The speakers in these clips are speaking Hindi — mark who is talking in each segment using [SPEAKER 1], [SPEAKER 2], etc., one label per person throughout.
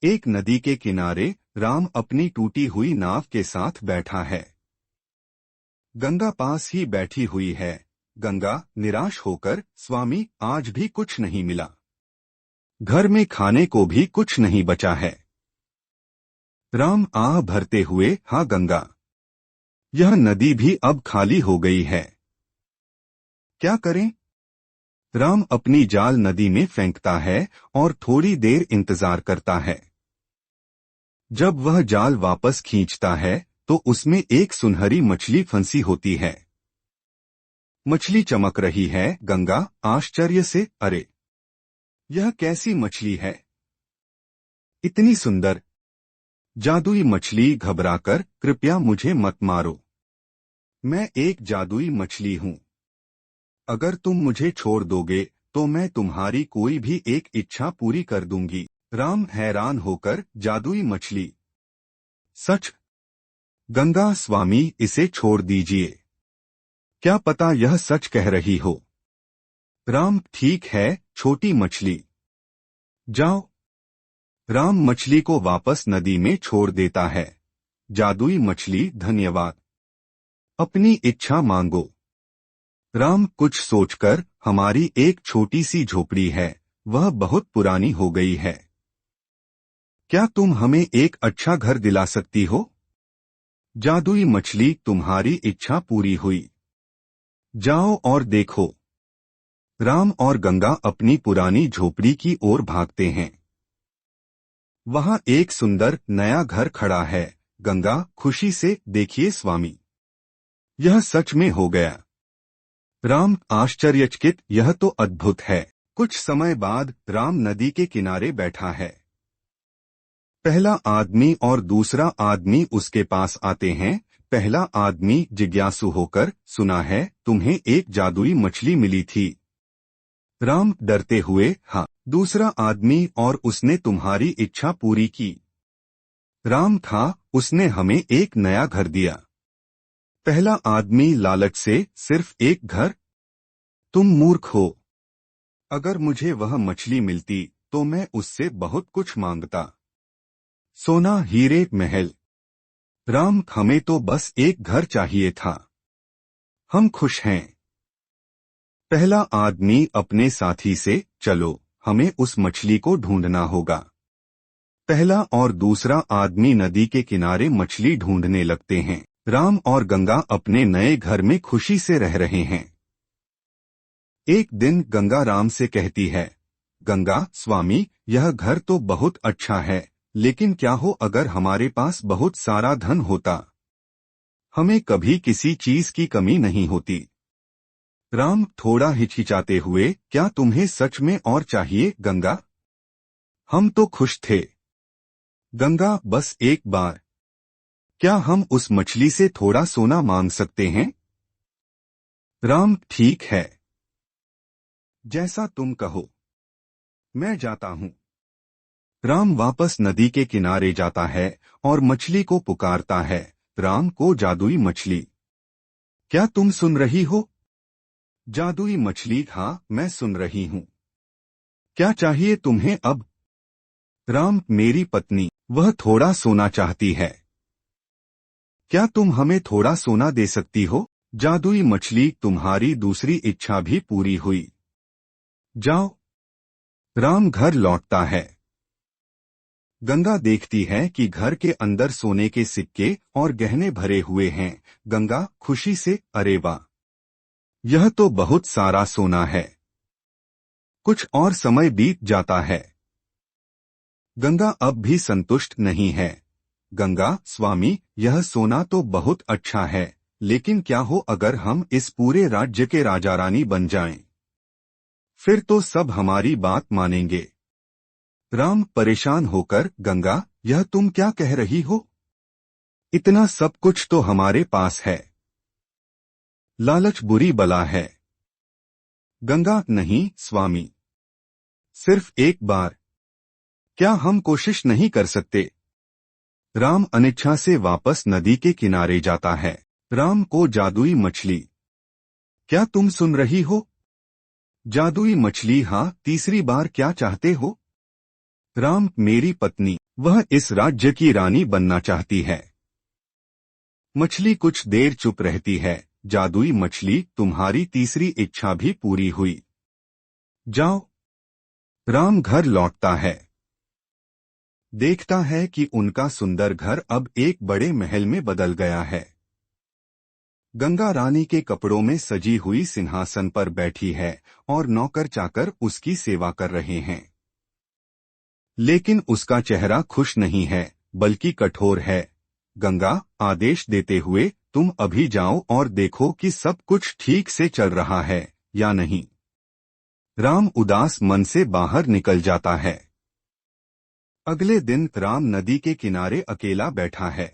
[SPEAKER 1] एक नदी के किनारे राम अपनी टूटी हुई नाव के साथ बैठा है। गंगा पास ही बैठी हुई है। गंगा निराश होकर, स्वामी आज भी कुछ नहीं मिला। घर में खाने को भी कुछ नहीं बचा है। राम आह भरते हुए, हाँ गंगा, यह नदी भी अब खाली हो गई है। क्या करें? राम अपनी जाल नदी में फेंकता है और थोड़ी देर इंतजार करता है। जब वह जाल वापस खींचता है तो उसमें एक सुनहरी मछली फंसी होती है। मछली चमक रही है। गंगा आश्चर्य से, अरे, यह कैसी मछली है? इतनी सुंदर। जादुई मछली घबराकर, कृपया मुझे मत मारो, मैं एक जादुई मछली हूँ। अगर तुम मुझे छोड़ दोगे तो मैं तुम्हारी कोई भी एक इच्छा पूरी कर दूंगी। राम हैरान होकर, जादुई मछली? सच? गंगा, स्वामी इसे छोड़ दीजिए, क्या पता यह सच कह रही हो। राम, ठीक है छोटी मछली, जाओ। राम मछली को वापस नदी में छोड़ देता है। जादुई मछली, धन्यवाद, अपनी इच्छा मांगो। राम कुछ सोचकर, हमारी एक छोटी सी झोपड़ी है, वह बहुत पुरानी हो गई है। क्या तुम हमें एक अच्छा घर दिला सकती हो? जादुई मछली, तुम्हारी इच्छा पूरी हुई, जाओ और देखो। राम और गंगा अपनी पुरानी झोपड़ी की ओर भागते हैं। वहां एक सुंदर नया घर खड़ा है। गंगा खुशी से, देखिए स्वामी, यह सच में हो गया। राम आश्चर्यचकित, यह तो अद्भुत है। कुछ समय बाद राम नदी के किनारे बैठा है। पहला आदमी और दूसरा आदमी उसके पास आते हैं। पहला आदमी जिज्ञासु होकर, सुना है तुम्हें एक जादुई मछली मिली थी। राम डरते हुए, हाँ। दूसरा आदमी, और उसने तुम्हारी इच्छा पूरी की? राम, था, उसने हमें एक नया घर दिया। पहला आदमी लालच से, सिर्फ एक घर? तुम मूर्ख हो। अगर मुझे वह मछली मिलती तो मैं उससे बहुत कुछ मांगता, सोना, हीरे, महल। राम, हमें तो बस एक घर चाहिए था, हम खुश हैं। पहला आदमी अपने साथी से, चलो हमें उस मछली को ढूंढना होगा। पहला और दूसरा आदमी नदी के किनारे मछली ढूंढने लगते हैं। राम और गंगा अपने नए घर में खुशी से रह रहे हैं। एक दिन गंगा राम से कहती है, गंगा, स्वामी, यह घर तो बहुत अच्छा है, लेकिन क्या हो अगर हमारे पास बहुत सारा धन होता? हमें कभी किसी चीज की कमी नहीं होती। राम थोड़ा हिचकिचाते हुए, क्या तुम्हें सच में और चाहिए गंगा? हम तो खुश थे। गंगा, बस एक बार, क्या हम उस मछली से थोड़ा सोना मांग सकते हैं? राम, ठीक है, जैसा तुम कहो, मैं जाता हूँ। राम वापस नदी के किनारे जाता है और मछली को पुकारता है। राम को, जादुई मछली, क्या तुम सुन रही हो? जादुई मछली, हाँ मैं सुन रही हूँ, क्या चाहिए तुम्हें अब? राम, मेरी पत्नी, वह थोड़ा सोना चाहती है, क्या तुम हमें थोड़ा सोना दे सकती हो? जादुई मछली, तुम्हारी दूसरी इच्छा भी पूरी हुई, जाओ। राम घर लौटता है। गंगा देखती है कि घर के अंदर सोने के सिक्के और गहने भरे हुए हैं। गंगा खुशी से, अरे वाह, यह तो बहुत सारा सोना है। कुछ और समय बीत जाता है। गंगा अब भी संतुष्ट नहीं है। गंगा, स्वामी, यह सोना तो बहुत अच्छा है, लेकिन क्या हो अगर हम इस पूरे राज्य के राजा रानी बन जाएं? फिर तो सब हमारी बात मानेंगे। राम परेशान होकर, गंगा, यह तुम क्या कह रही हो? इतना सब कुछ तो हमारे पास है। लालच बुरी बला है। गंगा, नहीं स्वामी, सिर्फ एक बार, क्या हम कोशिश नहीं कर सकते? राम अनिच्छा से वापस नदी के किनारे जाता है। राम को, जादुई मछली, क्या तुम सुन रही हो? जादुई मछली, हाँ, तीसरी बार क्या चाहते हो? राम, मेरी पत्नी, वह इस राज्य की रानी बनना चाहती है। मछली कुछ देर चुप रहती है। जादुई मछली, तुम्हारी तीसरी इच्छा भी पूरी हुई। जाओ। राम घर लौटता है। देखता है कि उनका सुंदर घर अब एक बड़े महल में बदल गया है। गंगा रानी के कपड़ों में सजी हुई सिंहासन पर बैठी है और नौकर चाकर उसकी सेवा कर रहे हैं। लेकिन उसका चेहरा खुश नहीं है, बल्कि कठोर है। गंगा आदेश देते हुए, तुम अभी जाओ और देखो कि सब कुछ ठीक से चल रहा है या नहीं। राम उदास मन से बाहर निकल जाता है। अगले दिन राम नदी के किनारे अकेला बैठा है।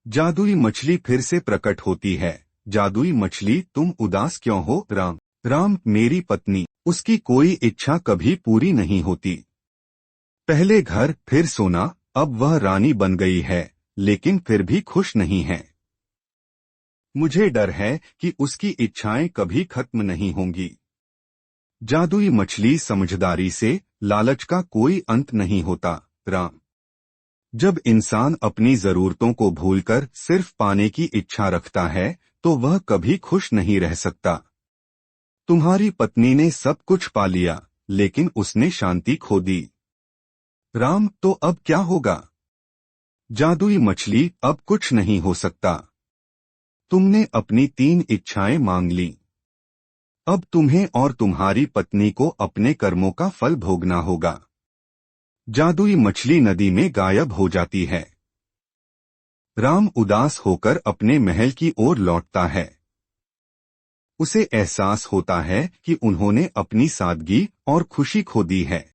[SPEAKER 1] जादुई मछली फिर से प्रकट होती है। जादुई मछली, तुम उदास क्यों हो? राम, मेरी पत्नी, उसकी कोई इच्छा कभी पूरी नहीं होती। पहले घर, फिर सोना, अब वह रानी बन गई है, लेकिन फिर भी खुश नहीं है। मुझे डर है कि उसकी इच्छाएं कभी खत्म नहीं होंगी। जादुई मछली समझदारी से, लालच का कोई अंत नहीं होता। राम, जब इंसान अपनी जरूरतों को भूलकर सिर्फ पाने की इच्छा रखता है, तो वह कभी खुश नहीं रह सकता। तुम्हारी पत्नी ने सब कुछ पा लिया, लेकिन उसने शांति खो दी। राम, तो अब क्या होगा? जादुई मछली, अब कुछ नहीं हो सकता। तुमने अपनी 3 इच्छाएं मांग ली। अब तुम्हें और तुम्हारी पत्नी को अपने कर्मों का फल भोगना होगा। जादुई मछली नदी में गायब हो जाती है। राम उदास होकर अपने महल की ओर लौटता है। उसे एहसास होता है कि उन्होंने अपनी सादगी और खुशी खो दी है।